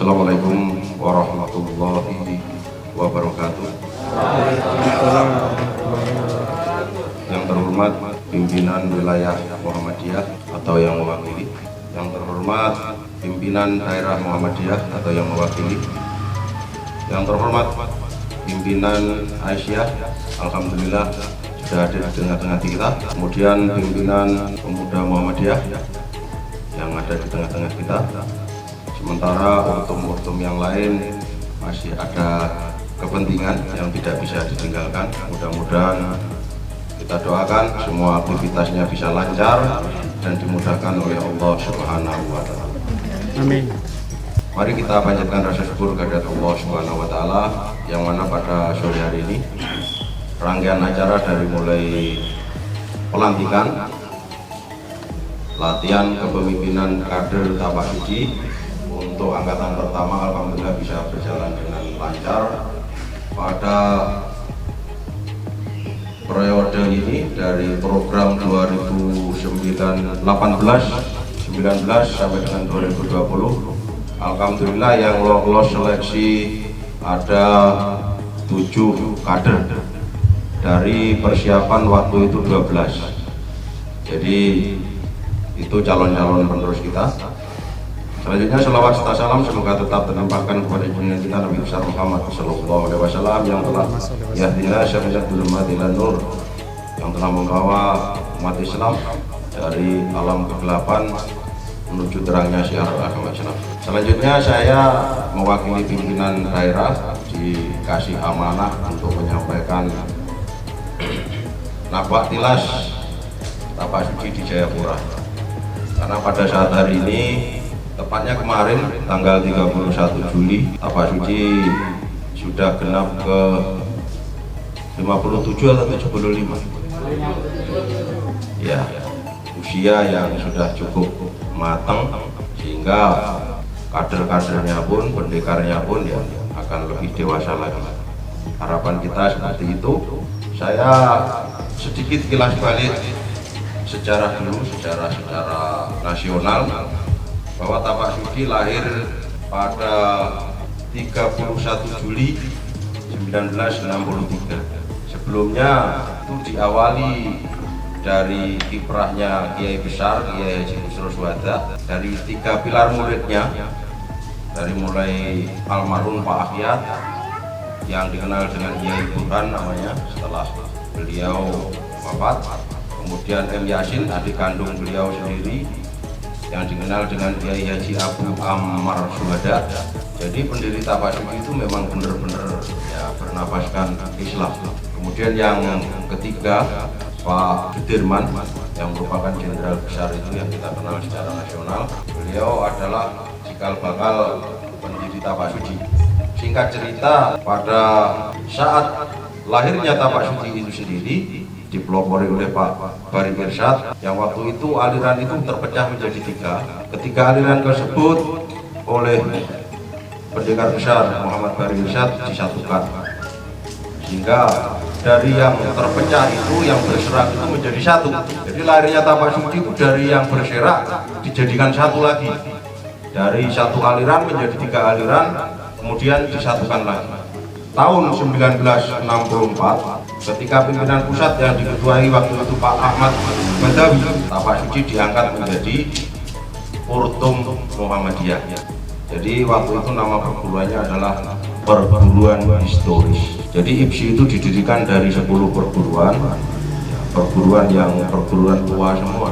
Assalamualaikum warahmatullahi wabarakatuh. Yang terhormat pimpinan wilayah Muhammadiyah atau yang mewakili, yang terhormat pimpinan daerah Muhammadiyah atau yang mewakili, yang terhormat pimpinan Aisyah, alhamdulillah sudah ada di tengah-tengah kita. Kemudian pimpinan pemuda Muhammadiyah yang ada di tengah-tengah kita. Sementara ortum-ortum yang lain masih ada kepentingan yang tidak bisa ditinggalkan. Mudah-mudahan kita doakan semua aktivitasnya bisa lancar dan dimudahkan oleh Allah Subhanahu wa Ta'ala. Amin. Mari kita panjatkan rasa syukur kepada Allah Subhanahu wa Ta'ala, yang mana pada sore hari ini rangkaian acara dari mulai pelantikan, latihan kepemimpinan kader Tapak Suci untuk angkatan pertama alhamdulillah bisa berjalan dengan lancar. Pada periode ini dari program 2018-19 sampai dengan 2020, alhamdulillah yang lolos seleksi ada 7 kader dari persiapan waktu itu 12. Jadi itu calon-calon penerus kita. Selanjutnya selawat serta salam semoga tetap terlimpahkan kepada junjungan kita Nabi besar Muhammad sallallahu alaihi wasallam yang telah yahdina syariat dzulumatil nur, yang telah membawa umat Islam dari alam kegelapan menuju terangnya syiar agama Islam. Selanjutnya saya mewakili pimpinan daerah dikasih amanah untuk menyampaikan nafas tilas Tapak Suci di Jayapura. Karena pada saat hari ini, tepatnya kemarin tanggal 31 Juli, Tapak Suci sudah genap ke 57 atau 75. Ya, usia yang sudah cukup matang sehingga kader-kadernya pun, pendekarnya pun ya akan lebih dewasa lagi. Harapan kita seperti itu. Saya sedikit kilas balik sejarah dulu, secara nasional, bahwa Tapak Suci lahir pada 31 Juli 1963. Sebelumnya itu diawali dari kiprahnya Kiai Besar, Kiai Haji Busro Suhada, dari 3 pilar muridnya, dari mulai almarhum Pak Akyat yang dikenal dengan Kiai Burhan namanya setelah beliau wafat, kemudian M. Yasin adik kandung beliau sendiri yang dikenal dengan Kiai Haji Abu Ammar Suhada. Jadi pendiri Tapak Suci itu memang benar-benar ya bernapaskan Islam. Kemudian yang ketiga Pak Sudirman yang merupakan jenderal besar itu yang kita kenal secara nasional. Beliau adalah cikal bakal pendiri Tapak Suci. Singkat cerita, pada saat lahirnya Tapak Suci itu sendiri dipelopori oleh Pak Bari Irsyad, yang waktu itu aliran itu terpecah menjadi 3. Ketiga aliran tersebut oleh pendekar besar Muhammad Bari Irsyad disatukan, sehingga dari yang terpecah itu yang berserak itu menjadi satu. Jadi lahirnya Tapak Suci itu dari yang berserak dijadikan satu lagi, dari satu aliran menjadi 3 aliran, kemudian disatukan lagi. Tahun 1964 ketika pimpinan pusat yang diketuai waktu itu Pak Ahmad Badawi, Tapak Suci diangkat menjadi Ortum Muhammadiyah. Jadi waktu itu nama perguruannya adalah Perguruan Historis. Jadi IPSI itu didirikan dari 10 perguruan yang perguruan tua semua.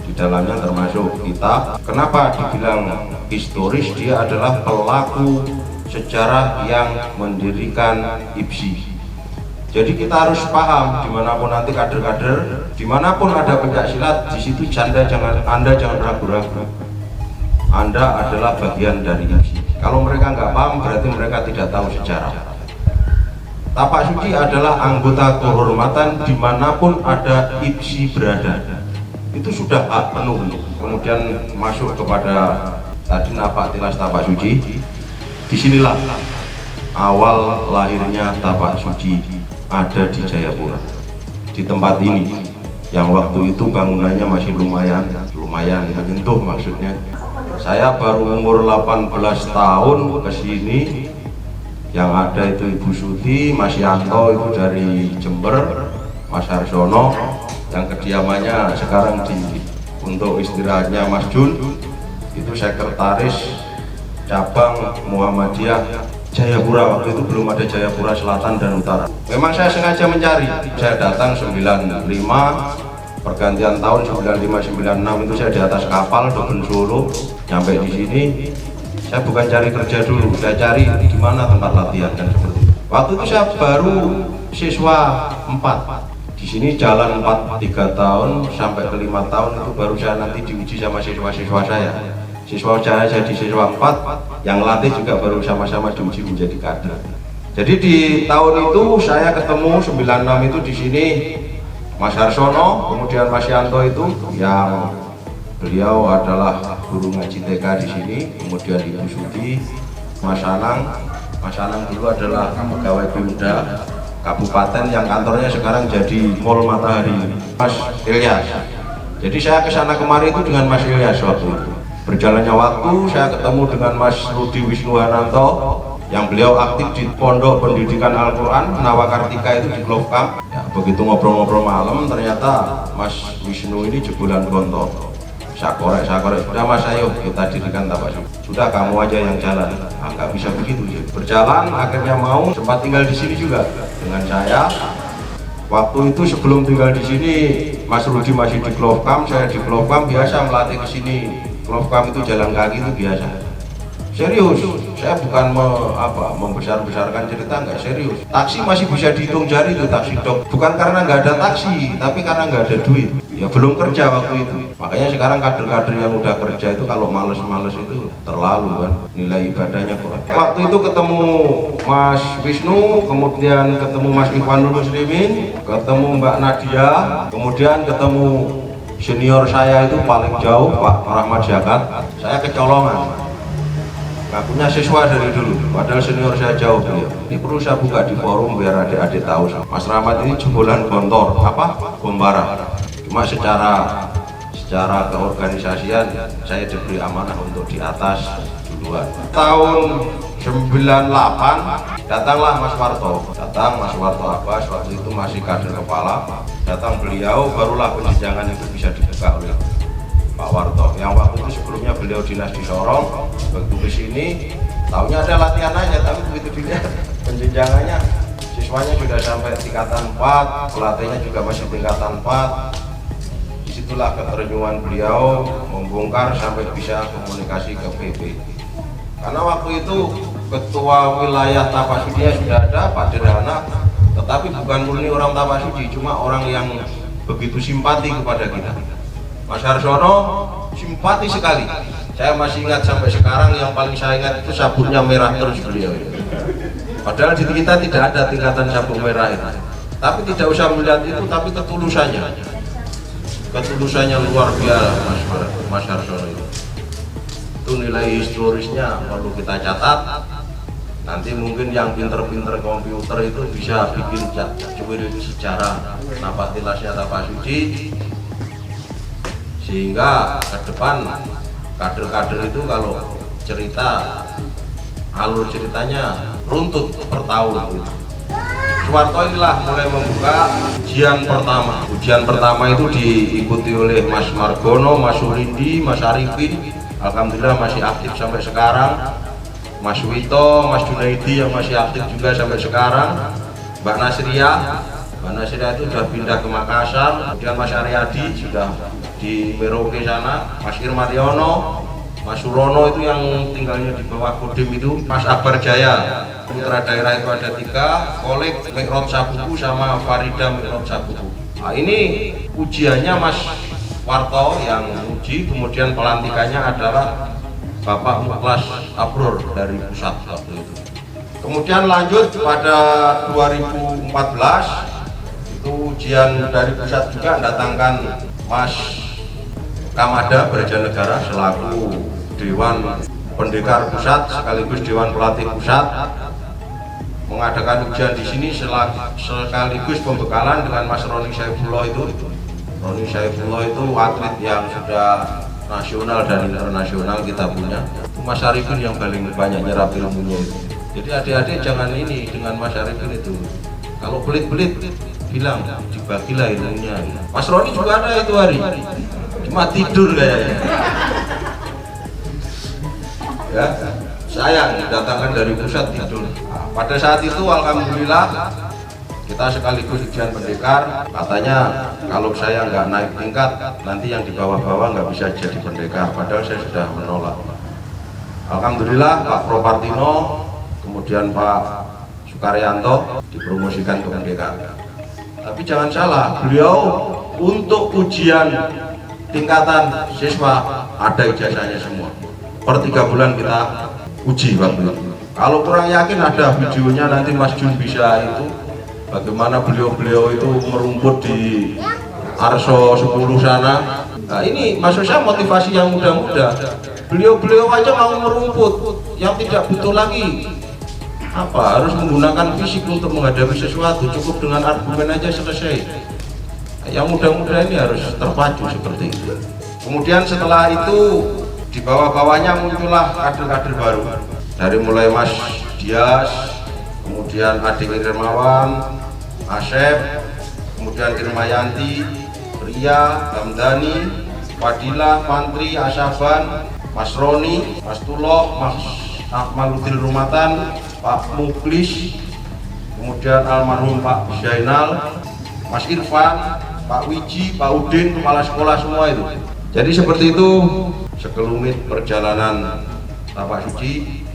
Di dalamnya termasuk kita. Kenapa dibilang historis? Dia adalah pelaku sejarah yang mendirikan IPSI. Jadi kita harus paham, dimanapun nanti kader-kader, dimanapun ada pencak silat, di situ Anda jangan ragu-ragu. Anda adalah bagian dari IPSI. Kalau mereka nggak paham, berarti mereka tidak tahu sejarah. Tapak Suci adalah anggota kehormatan dimanapun ada IPSI berada. Itu sudah hak penuh. Kemudian masuk kepada tadi napak tilas Tapak Suci. Disinilah awal lahirnya Tapak Suci ada di Jayapura, di tempat ini yang waktu itu bangunannya masih lumayan menyentuh, maksudnya Saya baru umur 18 tahun ke sini. Yang ada itu Ibu Suti, Mas Yanto itu dari Jember, Mas Harsono yang kediamannya sekarang untuk istirahatnya Mas Jun itu sekretaris cabang Muhammadiyah Jayapura. Waktu itu belum ada Jayapura Selatan dan Utara. Memang saya sengaja mencari, saya datang 95, pergantian tahun 95-96 itu saya di atas kapal Dogen Solo, nyampe di sini. Saya bukan cari kerja dulu, saya cari gimana tempat latihan dan seperti itu. Waktu itu saya baru siswa 4. Di sini jalan 3 tahun sampai ke 5 tahun itu baru saya nanti diuji sama siswa-siswa saya. Siswa saya jadi siswa 4, yang latih juga baru sama-sama diuji menjadi kader. Jadi di tahun itu saya ketemu 96 itu di sini Mas Harsono, kemudian Mas Yanto itu yang beliau adalah guru ngaji TK di sini, kemudian Ibu Suti, Mas Anang dulu adalah pegawai Pemda Kabupaten yang kantornya sekarang jadi Mall Matahari, Mas Ilyas. Jadi saya kesana kemari itu dengan Mas Ilyas waktu itu. Berjalannya waktu saya ketemu dengan Mas Rudi Wisnuhananto yang beliau aktif di Pondok Pendidikan Al-Quran Nawakartika itu di Glofkam. Ya, begitu ngobrol-ngobrol malam ternyata Mas Wisnu ini jebolan gontor. Saya korek, sudah Mas ayo kita dirikan Tabasyuk. Sudah kamu aja yang jalan. Nggak bisa begitu ya. Berjalan akhirnya mau sempat tinggal di sini juga dengan saya. Waktu itu sebelum tinggal di sini Mas Rudi masih di Glofkam, saya di Glofkam biasa melatih ke sini. Glofkam itu jalan kaki itu biasa. Serius, saya bukan membesar-besarkan cerita, nggak serius. Taksi masih bisa dihitung jari itu taksi dok. Bukan karena nggak ada taksi, tapi karena nggak ada duit. Ya belum kerja waktu itu. Makanya sekarang kader-kader yang udah kerja itu kalau males-males itu terlalu kan nilai ibadahnya kurang. Waktu itu ketemu Mas Wisnu, kemudian ketemu Mas Ikhwanul Muslimin, ketemu Mbak Nadia, kemudian ketemu senior saya itu paling jauh Pak Rahmat Jakat. Saya kecolongan. Nggak punya siswa dari dulu, padahal senior saya jauh beliau. Ini perlu saya buka di forum biar adik-adik tahu. Mas Rahmat ini jebolan gontor, Gombara. Cuma secara keorganisasian saya diberi amanah untuk di atas duluan. Tahun 98 datanglah Mas Warto. Datang Mas Warto Abbas, waktu itu masih kader kepala. Datang beliau, barulah penjenjangan itu bisa dibuka oleh Pak Warto. Yang waktu itu sebelumnya beliau dinas di Sorong. Begitu ke sini, tahunya ada latihan aja, tapi begitu dilihat penjenjangannya, siswanya sudah sampai tingkatan 4, pelatihnya juga masih tingkatan 4. Disitulah keterjungan beliau membongkar sampai bisa komunikasi ke PP. Karena waktu itu ketua wilayah Tapasuci sudah ada Pak Dirhana, tetapi bukan murni orang Tapasuci, cuma orang yang begitu simpati kepada kita. Mas Harsono simpati sekali. Saya masih ingat sampai sekarang, yang paling saya ingat itu sabuknya merah terus beliau. Padahal di kita tidak ada tingkatan sabuk merah itu. Tapi tidak usah melihat itu, tapi ketulusannya luar biasa Mas Harsono itu. Itu nilai historisnya perlu kita catat. Nanti mungkin yang pinter-pinter komputer itu bisa bikin cuwir sejarah napatilasnya Tapasuci, sehingga ke depan kader-kader itu kalau cerita alur ceritanya runtut per tahun. Suwarto inilah mulai membuka ujian pertama. Ujian pertama itu diikuti oleh Mas Margono, Mas Surindi, Mas Arifin. Alhamdulillah masih aktif sampai sekarang. Mas Wito, Mas Junaidi yang masih aktif juga sampai sekarang. Mbak Nasria itu sudah pindah ke Makassar. Kemudian Mas Aryadi sudah di Merauke sana. Mas Irmariono, Mas Surono itu yang tinggalnya di bawah Kodim itu. Mas Akbar Jaya, putra daerah itu ada 3, Kolek, Mikrot Sabuku sama Farida Mikrot Sabuku. Nah ini ujiannya Mas Warto yang uji, kemudian pelantikannya adalah Bapak Muklas Abror dari pusat waktu itu. Kemudian lanjut pada 2014 itu ujian dari pusat juga datangkan Mas Kamada Brajanegara selaku Dewan Pendekar Pusat sekaligus Dewan Pelatih Pusat mengadakan ujian di sini sekaligus pembekalan dengan Mas Roni Saifullah itu. Roni Saifullah itu atlet yang sudah nasional dan internasional kita punya. Mas Arifin yang paling banyak nyerap ilmunya itu. Jadi adik-adik jangan ini dengan Mas Arifin itu. Kalau pelit-pelit bilang dibagilah ilmunya. Mas Roni juga ada itu hari, cuma tidur kayaknya. Ya, sayang datangkan dari pusat tidur. Pada saat itu alhamdulillah kita sekaligus ujian pendekar. Katanya kalau saya nggak naik tingkat nanti yang di bawah-bawah nggak bisa jadi pendekar. Padahal saya sudah menolak. Alhamdulillah Pak Propartino, kemudian Pak Sukaryanto dipromosikan ke pendekar. Tapi jangan salah, beliau untuk ujian tingkatan siswa ada ijazahnya semua. Per 3 bulan kita uji waktu itu. Kalau kurang yakin ada videonya, nanti Mas Jun bisa itu bagaimana beliau itu merumput di Arso 10 sana. Nah ini maksud saya motivasi yang muda-muda. Beliau aja mau merumput, yang tidak butuh lagi harus menggunakan fisik untuk menghadapi sesuatu, cukup dengan argumen aja selesai. Yang muda-muda ini harus terpacu seperti itu. Kemudian setelah itu di bawah-bawahnya muncullah kader-kader baru, dari mulai Mas Dias, kemudian Adik Irmawan, Asep, kemudian Irmayanti, Ria, Hamdani, Fadilah, Pantri, Asaban, Mas Roni, Mas Tuloh, Mas Akmaludin Rumatan, Pak Muklis, kemudian almarhum Pak Zainal, Mas Irfan, Pak Wiji, Pak Udin, kepala sekolah semua itu. Jadi seperti itu sekelumit perjalanan tapak suci.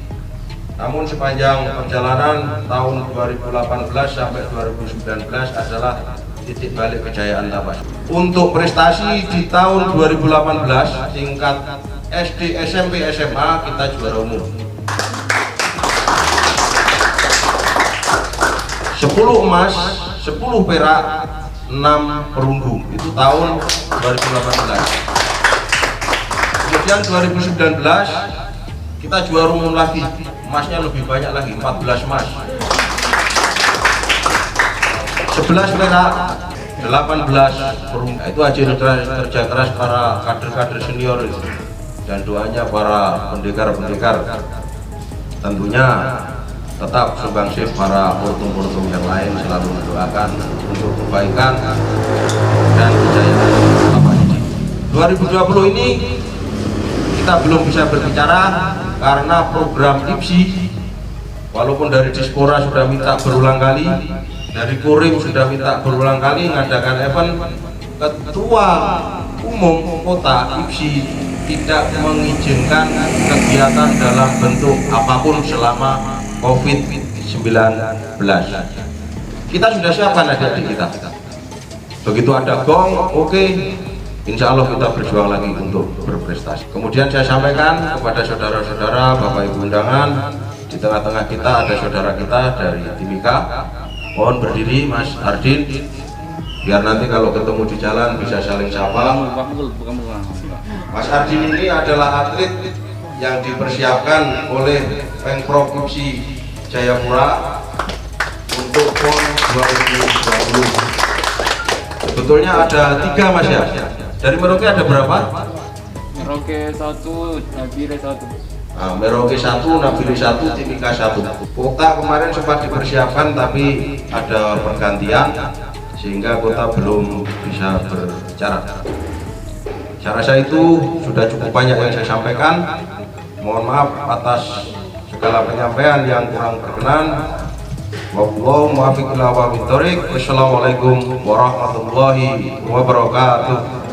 Namun sepanjang perjalanan tahun 2018 sampai 2019 adalah titik balik kejayaan tapak suci. Untuk prestasi di tahun 2018 tingkat SD, SMP, SMA kita juara umum. 10 emas, 10 perak, 6 perunggu. Itu tahun 2018. Kemudian 2019 kita juara umum lagi. Emasnya lebih banyak lagi, 14 emas. 11 perak, 18 perunggu. Itu hasil kerja keras para kader-kader senior itu. Dan doanya para pendekar-pendekar, tentunya tetap subbangsih para portung-portung yang lain selalu mendoakan untuk kebaikan dan kejayaan tapak suci. 2020 ini kita belum bisa berbicara karena program IPSI, walaupun dari Dispora sudah minta berulang kali, dari Kurim sudah minta berulang kali mengadakan event, Ketua Umum Kota IPSI tidak mengizinkan kegiatan dalam bentuk apapun selama COVID-19. Kita sudah siapkan adik-adik kita. Begitu ada gong, oke, insya Allah kita berjuang lagi untuk berprestasi. Kemudian saya sampaikan kepada saudara-saudara, Bapak Ibu undangan, di tengah-tengah kita ada saudara kita dari Timika. Mohon berdiri Mas Ardin, biar nanti kalau ketemu di jalan bisa saling sapa. Mas Ardin ini adalah atlet yang dipersiapkan oleh Pemprov Provinsi Jayapura untuk PON 2020. Sebetulnya ada 3 Mas ya. Dari Merauke ada berapa? Merauke 1, Nabire 1. Nah, Merauke 1, Nabire 1, Timika 1. Kota kemarin sempat dipersiapkan tapi ada pergantian sehingga kota belum bisa berbicara. Saya rasa itu sudah cukup banyak yang saya sampaikan. Mohon maaf atas segala penyampaian yang kurang berkenan. Wallahu muwaffiq ila aqwamit thoriq. Wassalamualaikum warahmatullahi wabarakatuh.